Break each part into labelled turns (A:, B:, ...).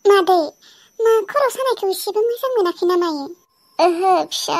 A: मादै, मा खर' सानायखौ एसेबो मोजां मोनाखै ना मायो?
B: ओहो फिसा,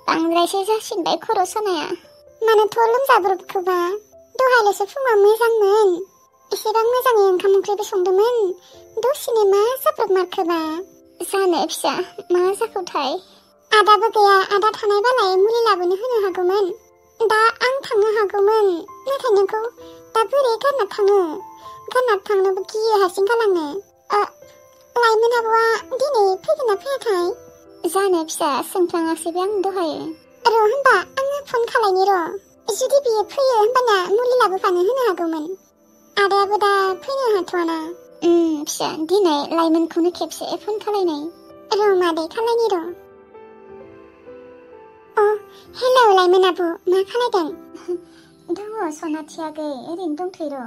B: बांद्रायसो जासिनबाय खर' सानाया।
A: मानोथ' लोमजाब्रबखोबा? दहायल'सो फुङाव मोजांमोन। एसेबां मोजाङै ओंखाम ओंख्रिबो संदोंमोन। दसेनो मा जाब्रबमारखोबा?
B: जानो फिसा, मा जाखोथाय?
A: आदाबो गैया, आदा थानायबालाय मुलि लाबोनो होनो हागौमोन। दा आं थांनो हागौमोन, नाथाय नोंखौ दा बोरै गारना थाङो? गारना थांनोबो गियो हारसिं गालांनो। लाइमोन आब'आ दिनै फैगोन ना फैयाथाय?
B: जानो फिसा, सोंफ्लाङाखैबो आं दहाय।
A: र' होनबा आङो फन खालायनि र'। जुदि बियो फैयो होनबाना मुलि लाबोफानो होनो हागौमोन। आदायाबो दा फैनो हाथ'वाना।
B: फिसा, दिनै लाइमोनखौनो खेबसे फन खालायनाय।
A: र' मादै खालायनि र'। हेलौ लाइमोन आब', मा खालायदों?
B: दङ सनाथि आगै, ओरैनो दंथ'यो र'।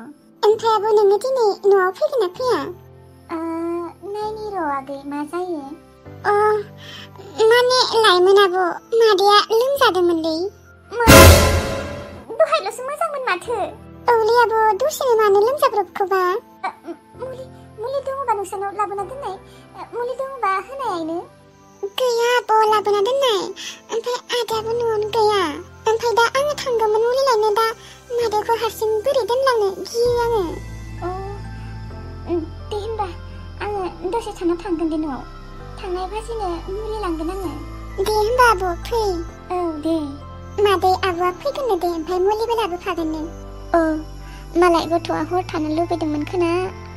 A: ओमफ्राय आब' नोङो दिनै न'आव फैगोन ना फैया?
B: नायनि र' आगै मा जायो।
A: माने लाइमोन आब', मादैया लोमजादोंमोनलै।
B: दहायल'सो मोजांमोन माथो।
A: औलै आब', दसेनो मानो लोमजाब्रबखोबा?
B: मुलि दङबा नोंसानाव लाबोना दोननाय। मुलि दङबा होनायनो।
A: गैया आब', लाबोना दोननाय। ओमफ्राय आदायाबो न'आवनो गैया। ओमफ्राय दा आङो थांगौमोन मुलि लायनो। दा मादैखौ हारसिं बोरै दोनलांनो गियो आङो।
B: दे होनबा आङो दसे थाना थांगोन दे न'आव। थांनाय बाजिनो मुलि लांगोन आङो।
A: दे होनबा आब' फै।
B: औ दे।
A: मादै आब'आ फैगोननो दे, ओमफ्राय मुलिबो लाबोफागोननो।
B: मालाय गथ'आ हर थानो लुबैदोंमोन खोना,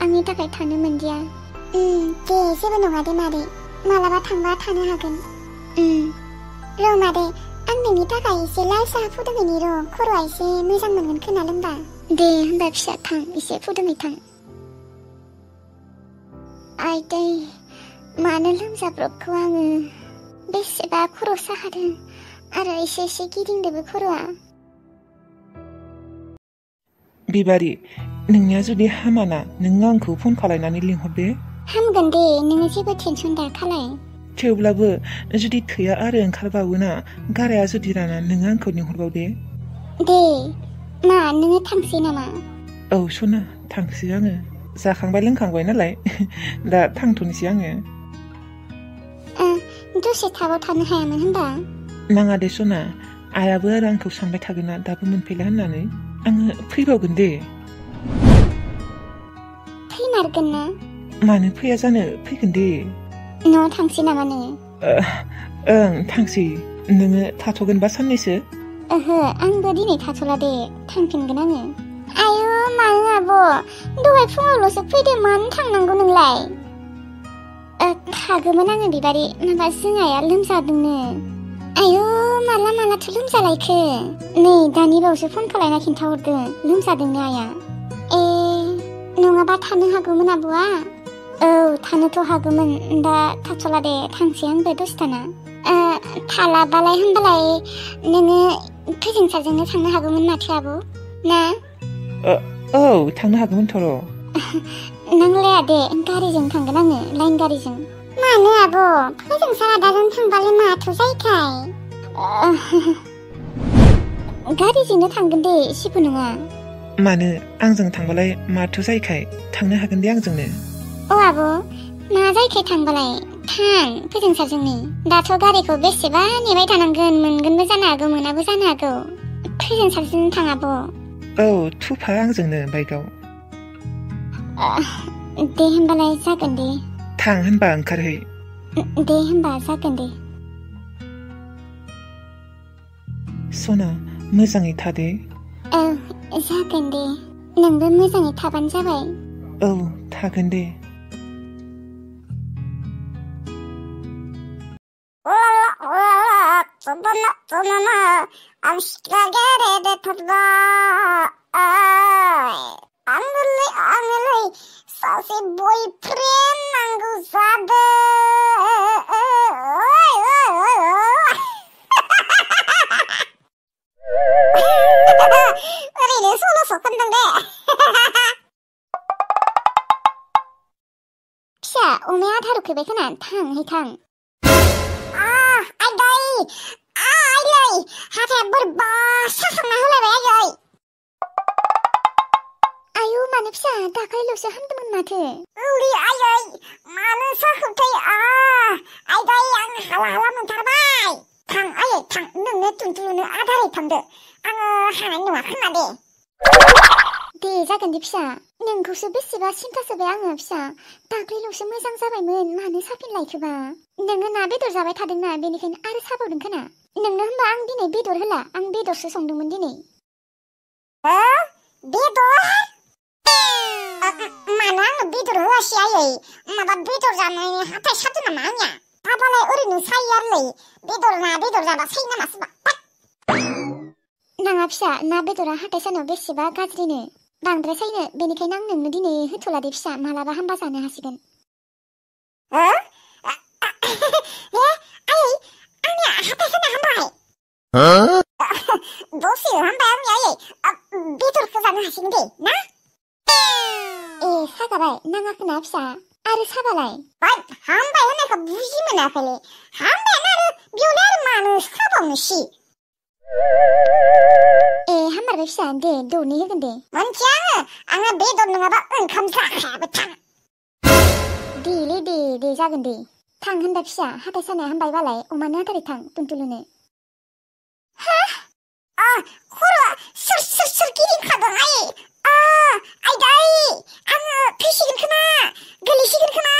B: आंनि थाखाय थानो मोनदिया।
A: दे जेबो नङा दे मादै, मालाबा थांबा थानो हागोन। र' मादै, आं नोंनि थाखाय एसे लाल साहा फुदुंहैनि र', खर'आ एसे मोजां मोनगोन खोना लोंबा।
B: दे होनबा फिसा, थां एसे फुदुंहै थां। आइदै, मानो लोमजाब्रबखो आङो? बेसेबा खर' साखादों आरो एसे एसे गिदिंदोबो खर'आ।
C: बिबारि, नोंनिया जुदि हामाना नों आंखौ फन खालायनानै लिंहरदे।
B: हामगोन दे, नोङो जेबो टेनसन दा खालाय।
C: थेवब्लाबो जुदि थैया आरो ओंखारबावोना, गाराया जुदि राना, नोङो आंखौ लिंहरबाव दे।
B: दे, मा नोङो थांसै नामा?
C: औ सना, थांसै आङो। जाखांबाय लोंखांबाय नालाय दा थांथ'नोसै आङो।
B: दसे थाबाव थानो हायामोन होनबा?
C: नाङा दे सना, आइयाबो आरो आंखौ सानबाय थागोन ना दाबो मोनफैला होननानै। आङो फैबावगोन दे।
B: फैमारगोन ना?
C: मानो फैया जानो, फैगोन दे।
B: न'आव थांसै नामा नोङो?
C: ओं थांसै। नोङो थाथ'गोनबा साननैसो?
B: ओहो, आंबो दिनै थाथ'ला दे, थांफिनगोन आङो। आयु मानो आब', दहाय फुङावल'सो फैदो, मानो थांनांगौ नोंलाय? थागौमोन आङो बिबारि, माबा जों आइया लोमजादोंनो। आयु माला मालाथो लोमजालायखो? नै दानि बावसो फन खालायना खिन्थाहरदों, लोमजादोंनो आइया।
A: नङाबा थानो हागौमोन आब'आ?
B: औ थानोथ' हागौमोन, दा थाथ'ला दे, थांसै आंबो दसे थाना।
A: थालाबालाय होनबालाय नोङो फोजोंसारजोंनो थांनो हागौमोन माथो आब' ना?
C: औ थांनो हागौमोनथ' र'।
B: नांलाया दे, गारिजों थांगोन आङो, लाइन गारिजों।
A: मानो आब', फोजोंसार आदाजों थांबालाय माथो जायोथाय?
B: गारिजोंनो थांगोन दे, जेबो नङा।
C: मानो, आंजों थांबालाय माथो जायोखाय? थांनो हागोन दे आंजोंनो।
A: आब', मा जायोखाय थांबालाय? थां फोजोंसारजोंनो। दाथ' गारिखौ बेसेबा नेबाय थानांगोन, मोनगोनबो जानो हागौ, मोनाबो जानो हागौ। फोजोंसारजों थां आब'।
C: औ थुफा आंजोंनो बाइकआव।
B: दे होनबालाय जागोन दे।
C: थां होनबा ओंखारहै।
B: दे होनबा जागोन दे।
C: सना, मोजाङै थादे।
B: जागोन दे, नोंबो मोजाङै थाबानो जाबाय।
C: औ थागोन दे।
A: आंनोलै सासे बयफ्रेन्ड नांगौ जादों। ओरैनो सल'सो खनदों दे।
B: फिसा, अमाया आदार उखैबाय खोना, थांहै थां।
A: आइलै हाथाया बोरैबा साखांना होलायबाय आइयै।
B: आयु मानो फिसा, दाखालिल'सो हामदोंमोन माथो।
A: औलै आइयै,
B: जागोन दे फिसा नोंखौसो बेसेबा सिन्था जाबाय आङो फिसा दाख्लैल'सो मोजां जाबायमोन मानो साफिनलायखोबा नोङो ना बेदर जाबाय थादोंना बेनिखायनो आरो साबावदों खोना नोंनो होनबा आं दिनै बेदर होला आं बेदरसो संदोंमोन दिनै
A: बेदर मानो आंनो बेदर होआसै आयै माबा बेदर जानायनि हाथाय सादों नामा आंनिया दाबालाय ओरैनो सायो आरोलै बेदर जाबा सायो नामा सोरबा
B: नाङा फिसा ना बेदरा हाथाय सानायाव बेसेबा गाज्रिनो बांद्राय सायनो बेनिखायनो आं नोंनो दिनै होथ'ला दे फिसा मालाबा हामबा जानो हासिगोन
A: आयै आंनिया हाथाय सानाया हामबाय दसे हामबाय आंनिया आयै बेदरखौ जानो हासिगोन दे ना
B: ए सागाबाय नाङाखोना फिसा आरो साबालाय
A: हामबाय होननायखौ बुजि मोनाखैलै हामबायानो आरो बेयावलाय आरो मानो साबावनोसि
B: ए हामबाय फिसा दे दौनै होगोन दे
A: मोनथिया आङो बेदर नङाबा ओंखाम जाखायाबो थां
B: देलै दे जागोन दे थां होनबा फिसा हाथाय सानाया हामबायबालाय अमानो आदारै थां टुनटुलुनो
A: खर'आ सोर गिदिंखादों आयै आयदै आङो थैसिगोन खोमा गोलैसिगोन खोमा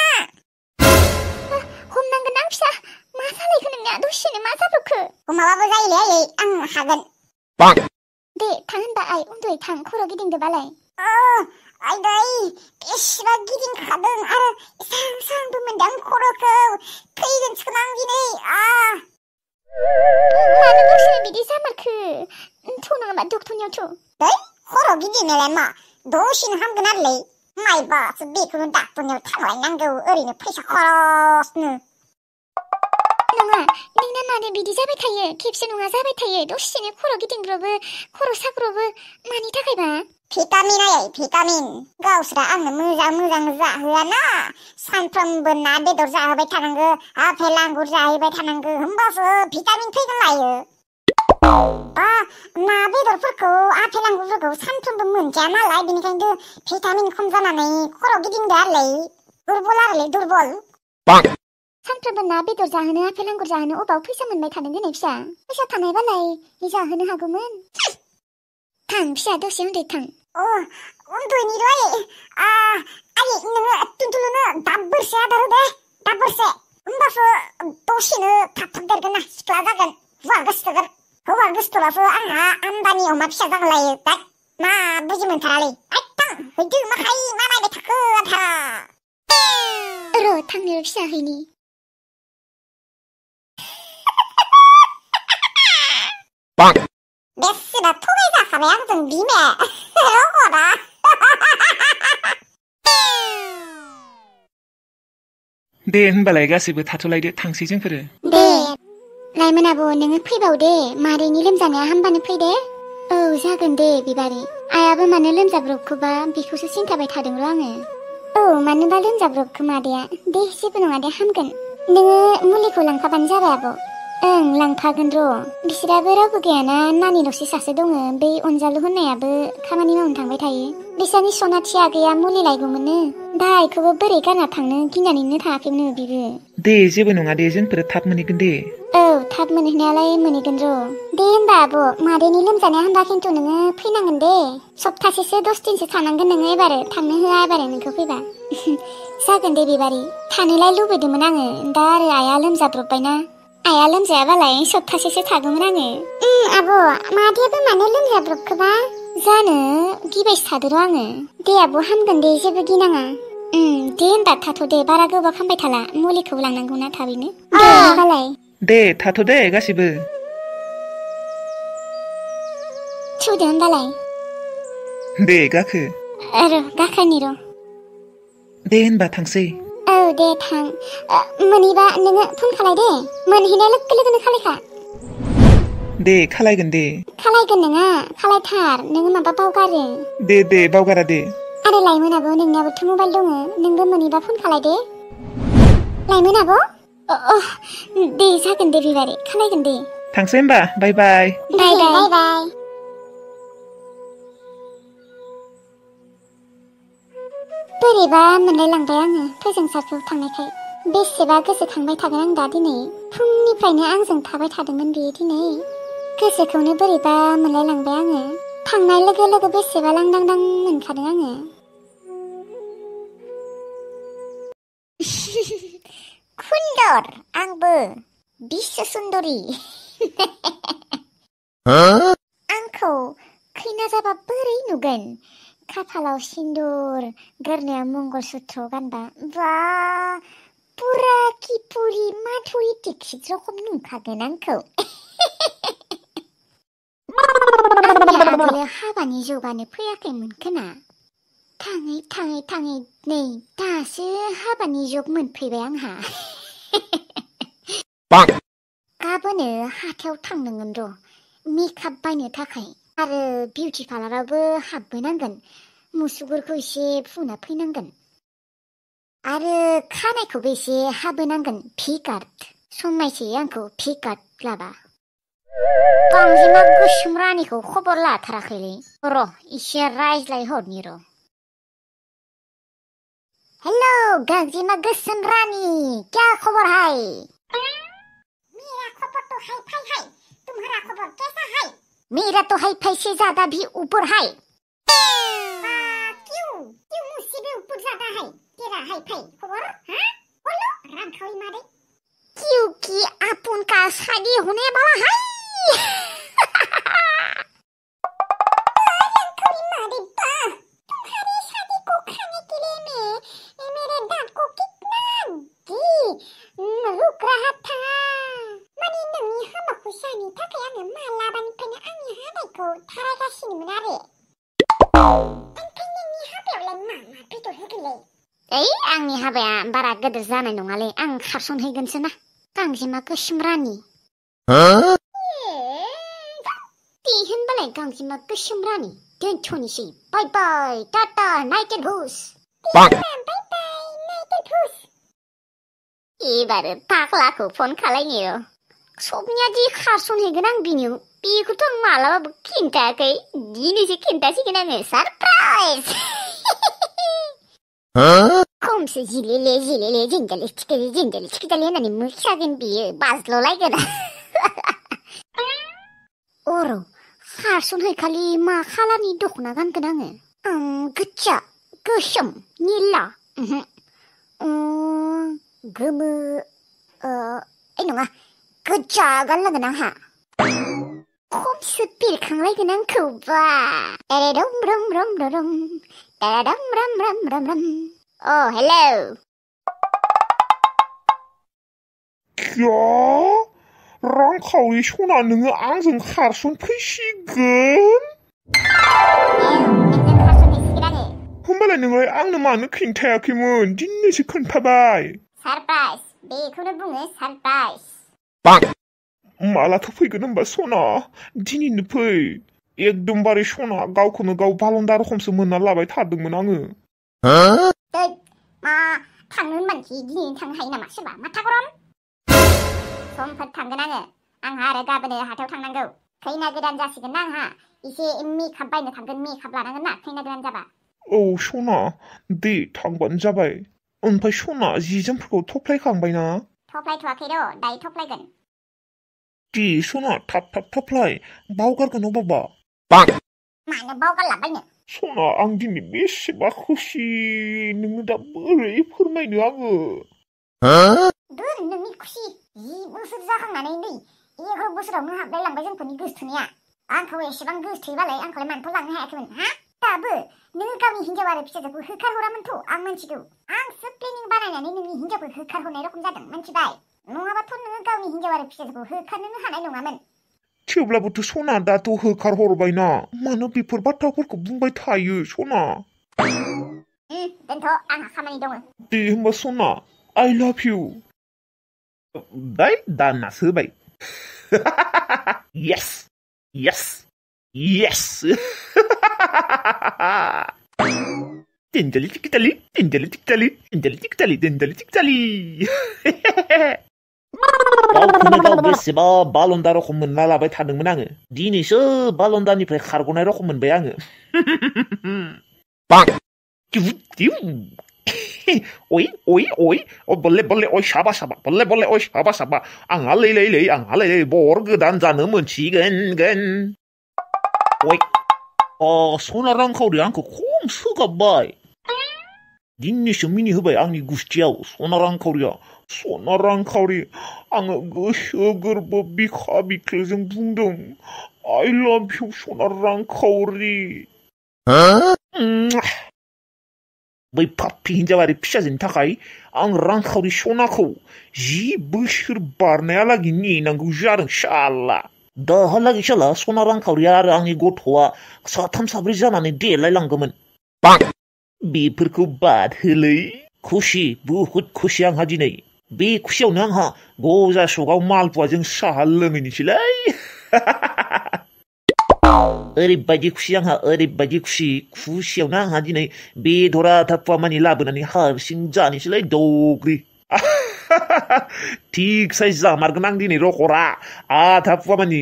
B: हमनांगोन आं फिसा मा जालायखो नोंनिया दसेनो मा जाब्रबखो
A: हमाबाबो जायोलै आयै आं हागोन
B: दे थां होनबा आइ उन्दुयै थां खर' गिदिंदोबालाय
A: आयदै बेसेबा गिदिंखादों आरो सांबो मोनदों खर'खौ थैगोनसो खोमा आं दिनै
B: मानो दसेनो बिदि जामारखो थ' नङाबा डक्टरनियाव थ'
A: खर' गिदिंनायालाय मा दसेनो हामगोन आरोलै माइबासो बेखौनो डाक्टरनियाव थांलायनांगौ ओरैनो फैसा खरसनो
B: नङा नोंना मानो बिदि जाबाय थायो खेबसे नङा जाबाय थायो दसेनो खर' गिदिंब्रबो खर' साग्रबो मानि थाखायबा
A: भिटामिन आयै भिटामिन गावस्रा आंनो मोजां जाहोआना सानफ्रोमबो ना बेदर जाहोबाय थानांगौ आपेल आंगुर जाहैबाय थानांगौ होमबासो भिटामिन फैगोन लायो ना बेदरफोरखौ आपेल आंगुरफोरखौ सानफ्रोमबो मोनजाया नालाय बेनिखायनो भिटामिन खम जानानै खर' गिदिंदो आरोलै दुरबल
B: सानफ्रोमबो ना बेदर जाहोनो आपेल आंगुर जाहोनो अबाव फैसा मोनबाय थानो दिनै फिसा फैसा थानायबालाय जाहोनो हागौमोन थां फिसा दसे उन्दुयै थां
A: उन्दुयनि र' आयै नोङो टुनटुलुनो दाबोरसे आदार होदे दाबोरसे होमबासो दसेनो थाब देरगोन ना सिख्ला जागोन हौवा गोसोथोबासो आंहा आमदानि अमा फिसा जागोनलायो मा बुजि मोनथारालै थां हैदो माहाय मा नायबाय थाखो आधा
B: र' थांनो फिसा हैनि
A: बेसेबा थगाय जाखाबाय आंजों बिमाया रगदा
C: दे होनबालाय गासैबो थाथ'लायदो थांसै जोंफोरो
B: दे लाइमोन आब' नोङो फैबाव दे मादैनि लोमजानाया हामबानो फै दे औ जागोन दे बिबारि आइयाबो मानो लोमजाब्रबखोबा बेखौसो सिन्थाबाय थादों र' आङो औ मानोबा लोमजाब्रबखो मादैया दे जेबो नङा दे हामगोन नोङो मुलिखौ लांफाबानो जाबाय आब' ओं लांफागोन र' बिसोराबो रावबो गैयाना नानिल'सो सासे दङ बै अनजालु होननायाबो खामानि मावनो थांबाय थायो बिसानि सनाथि आगैया मुलि लायगौमोननो दा आइखौबो बोरै गारना थांनो गिनानैनो थाङाखैमोन बिबो
C: दे जेबो नङा दे जोंफोरो थाब मोनहैगोन दे
B: औ थाब मोनहैनायालाय मोनहैगोन र' दे होनबा आब' मादैनि लोमजानाया हामबा खिन्थु नोङो फैनांगोन दे सप्तासेसो 10 दिनसो थानांगोन नोङो एबारो थांनो होआ एबारो नोंखौ फैबा जागोन दे बिबारि थानोलाय लुबैदोंमोन आङो दा आरो आइया लोमजाब्रबबायना आइया लोमजायाबालाय सप्तासेसो थागौमोन आङो
A: आब' मादैयाबो मानो लोमजाब्रबखोबा
B: जानो गिबायसो थादो र' आङो दे आब' हामगोन दे जेबो गिनाङा दे होनबा थाथ' दे बारा गोबाव खामबाय थाला मुलिखौ लांनांगौना थाबैनो दे होनबालाय
C: दे थाथ' दे गासिबो
B: थुदो होनबालाय
C: दे गाखो
B: र' गाखोनि र'
C: दे होनबा थांसै
B: औ दे थां मोनहैबा नोङो फन खालाय दे मोनहैनाय लोगो लोगोनो खालायखा
C: दे खालायगोन दे
B: खालायगोन नोङा खालायथार नोङो माबा बावगारो
C: दे बावगारा दे
B: आरो लाइमोन आब' नोंनियाबोथ' मबाइल दङ नोंबो मोनहैबा फन खालाय दे लाइमोन आब' दे जागोन दे बिबारि खालायगोन दे
C: थांसै होमबा बाय बाय
B: बोरैबा मोनलायलांबाय आङो फोजोंसारखौ थांनायखाय बेसेबा गोसोखांबाय थागोन आं दा दिनै फुंनिफ्रायनो आंजों थाबाय थादोंमोन बेयो दिनै गोसोखौनो बोरैबा मोनलायलांबाय आङो थांनाय लोगो लोगो बेसेबा लांदांदां मोनखादों आङो। सुन्दर आंबो बिश्व सुन्दरि। आंखौ खैना जाबा बोरै नुगोन? खाफालाव सिन्दुर, गोरनायाव मंगलसूत्र गानबा बा पुरा किपुरि माधुरि दीक्षित रखम नुखागोन आंखौ। आगोलो हाबानि जौगानो फैयाखैमोन खोना। थाङै थाङै थाङै नै दासो हाबानि जग मोनफैबाय आंहा। गाबोनो हाथायाव थांनांगोन र' मेकआप बायनो थाखाय आरो बिउटि पार्लारावबो हाबबोनांगोन। मुसुगुरखौ एसे फुना फैनांगोन आरो खानायखौबो एसे हाबोनांगोन भिकाट। समायसै आंखौ भिकाट लाबा। गांजेमा गोसोम रानिखौ खबर लाथाराखैलै। र' एसे रायज्लायहरनि र'। हेलो गांजेमा गोसोम रानी, क्या खबर है? मेरा खबर तो हाई फाई है, तुम्हारा खबर कैसा है? मेरा तो हाई फाई से ज्यादा भी ऊपर है। क्यों क्यों मुझसे भी ऊपर ज्यादा है तेरा हाई फाई खबर? हाँ बोलो रांखावी मारे। क्योंकि अपन का शादी होने वाला है। रांखावी मारे बा, तुम्हारी शादी को खाने के लिए मैं मेरे दांत को कितना रुक रहा था। माने नोंनि हाबाखौ जानो थाखाय आङो मालाबानिफ्रायनो आंनि हाबाखौ थारायगासिनोमोन आरो। ओमफ्राय नोंनि हाबायावलाय मा मा बेदर होगोनलै? ओइ आंनि हाबाया बारा गिदिर जानाय नङालै, आं खारसनहैगोनसो ना गांजेमा गोसोम रानी। दे होनबालाय गांजेमा गोसोम रानी दोनथ'नोसै। बाय बाय टाटा नाइट एन्ड हुस। बाय बाय नाइट एन्ड हुस। एबारो फाग्लाखौ फन खालायनि र'। सबनियादि खारसनहैगोन आं बिनियाव बेखौथ' आं मालाबाबो खिन्थायाखै। दिनैसो खिन्थासिगोन आङो सारप्राइज। खमसो जिलेले जिंगाले थिखिदाले होननानै मोसागोन बियो बाज्ल'लायगोन। अर' खारसनहैखालि मा खालारनि दख'ना गानगोन आङो? गोजा, गोसोम, निला, गोमो, नङा गोजा गाननांगोन आंहा। खमसो बेरखांलायगोन आंखौबा। एरेदम रम रम रम एरेदम रम रम रम रम। हेलौ
C: क्या? रांखावरि सना नोङो आंजों खारसनफैसिगोन?
B: नोंजों खारसनहैसिगोन आङो।
C: होमबालाय नोंलाय आंनो मानो खिन्थायाखैमोन? दिनैसो खोन्थाबाय।
B: सारप्राइज, बेखौनो बुङो सारप्राइज।
C: मालाथो फैगोन होमबा सना? दिनैनो फै। एकदमबारे सना गावखौनो गाव बालन्दा रखमसो मोनना लाबाय थादोंमोन आङो।
B: मा थांनो होनबानोखि दिनै थांनो हायो नामा सोरबा? माथा गरम। समफोर थांगोन आङो। आंहा आरो गाबोनो हाथायाव थांनांगौ। खैना गोदान जासिगोन ना आंहा। एसे मेकआप बायनो थांगोन, मेकआप लानांगोन ना खैना गोदान जाबा।
C: औ सना दे थांबानो जाबाय। ओमफ्राय सना जि जोमफोरखौ थफ्लायखांबाय ना?
B: थफ्लायथ'वाखै र', दायो थफ्लायगोन।
C: दे सना थाब थफ्लाय, बावगारगोन अबावबा।
B: मानो बावगारलाबायनो?
C: सना आं दिनै बेसेबा खुसि, नोंनो दा बोरै फोरमायनो आङो?
B: दोन नोंनि खुसि। 10 बोसोर जाखांनानै नै 11 बोसोरावनो हाबलायलांबाय जोंफोरनि गोसोथोनाया। आंखौ एसेबां गोसोथोयोबालाय आंखौलाय मानोथ' लांनो हायाखैमोन हा? दाबो नोङो गावनि हिन्जाव आरो फिसाजोखौ होखारहरामोनथ' आं मिथिगौ। आंसो प्लेनिं बानायनानै नोंनि हिन्जावखौ होखारहरनाय रखम जादों मिथिबाय? नङाबाथ' नोङो गावनि हिन्जाव आरो फिसाजोखौ होखारनोनो हानाय नङामोन।
C: थेवब्लाबोथ' सना दाथ' होखारहरबायना, मानो बेफोर बाथ्राफोरखौ बुंबाय थायो सना?
B: दोनथ' आंहा खामानि दङ।
C: दे होमबा सना आइ लाभ इउ। बाय दाननासो होबाय। Yes yes yes. दिनजालि टिकिटालि दिनजालि टिकिटालि दिनजालि टिकिटालि दिनजालि टिकिटालि। गावखौनो गाव बेसेबा बालन्दा रखम मोनना लाबाय थादोंमोन आङो। दिनैसो बालन्दानिफ्राय खारग'नाय रखम मोनबाय आङो। ओइ ओइ ओइ बल्ले बल्ले ओइ साबा साबा बल्ले बल्ले ओइ साबा साबा आंहा लै बर गोदान जानो मोनसिगोन। ओइ सना रांखावरि आंखौ खमसो गाबबाय दिनैसो मिनिहोबाय आंनि गुस्थियाव सना रांखावरि आङो गोसो गोरबो बिखा बिख्लोजों बुंदों I love you सना रांखावरि बै पाप्पि हिन्जावारि फिसाजोनि थाखाय आं रांखावरि सनाखौ 10 बोसोर बारनायालागै नेनांगौ जादों शाला दाहालागै शाला सना रांखावरिया आरो आंनि गथ'आ साथाम साब्रै जानानै देलायलांगौमोन बेफोरखौ बाद होलै खुसि बुहुद खुसि आंहा दिनै बे खुसियावनो आंहा गजा सगाव मालपुवाजों साहा लोंहैनोसैलै ओरैबायदि खुसि आंहा ओरैबायदि खुसियावनो आंहा दिनै बेदरा थापुवा मानि लाबोनानै हारसिं जानोसैलै दग्रि थिगसे जामारगोन आं दिनै रखरा आधा पुवा मानि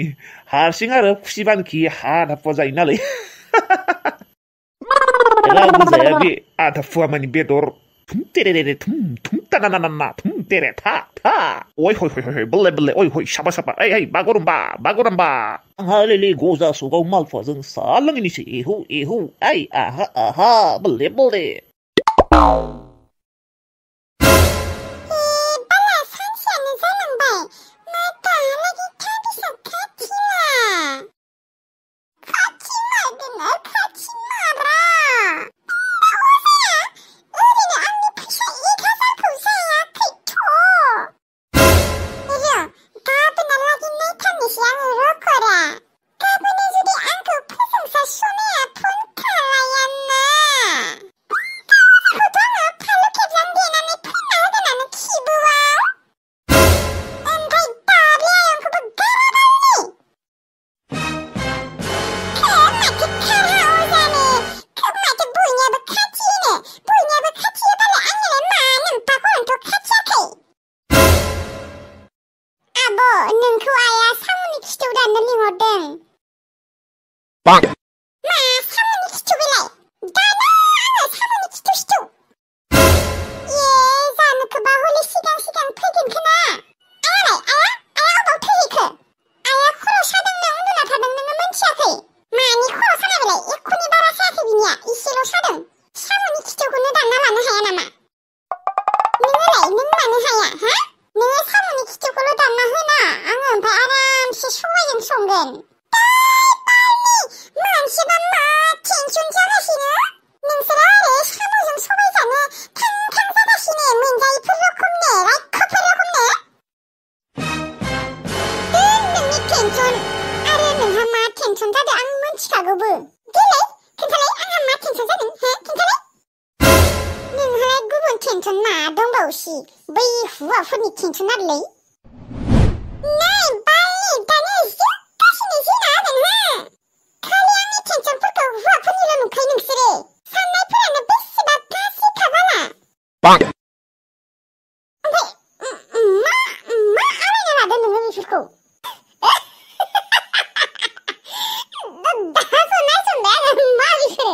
C: हारसिं आरो खुसिबानखि आधा पुवा जायो नालाय रावबो जाया बे आधा पुवा मानि बेदर थुम तेरे थुम तानानाना थुम तेरे था ओइ हय बल्ले ओइ हय साबा ओइ बागुरुम्बा आंहा लेले गजा सगाव मालपुवाजों सा लोंहैनोसै एहौ ओइ आहा बल्ले बै हुवाफोरनि टेनसन आरोलै नै बाल दानो जोबगासिनो जोंना नोंहा खालि आंनि टेनसनफोरखौ हुवाफोरनिल' नुखायो नोंसोरो साननायफोरानो बेसेबा गाज्रिखा बाला ओमफ्राय मा आलायना लादों नोङो बेफोरखौ दासो नायसनबाय आङो मा बेफोरो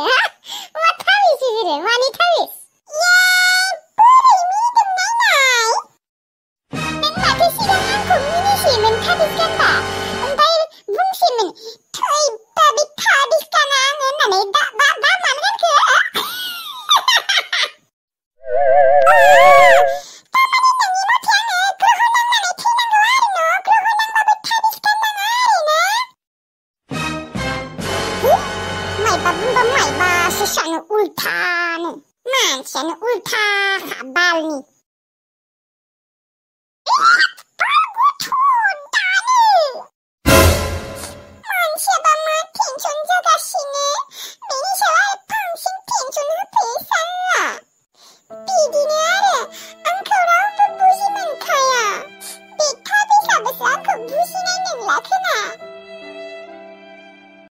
C: मा थाबिस बेफोरो मानि थाबिस मानसियानो उल्था बालनि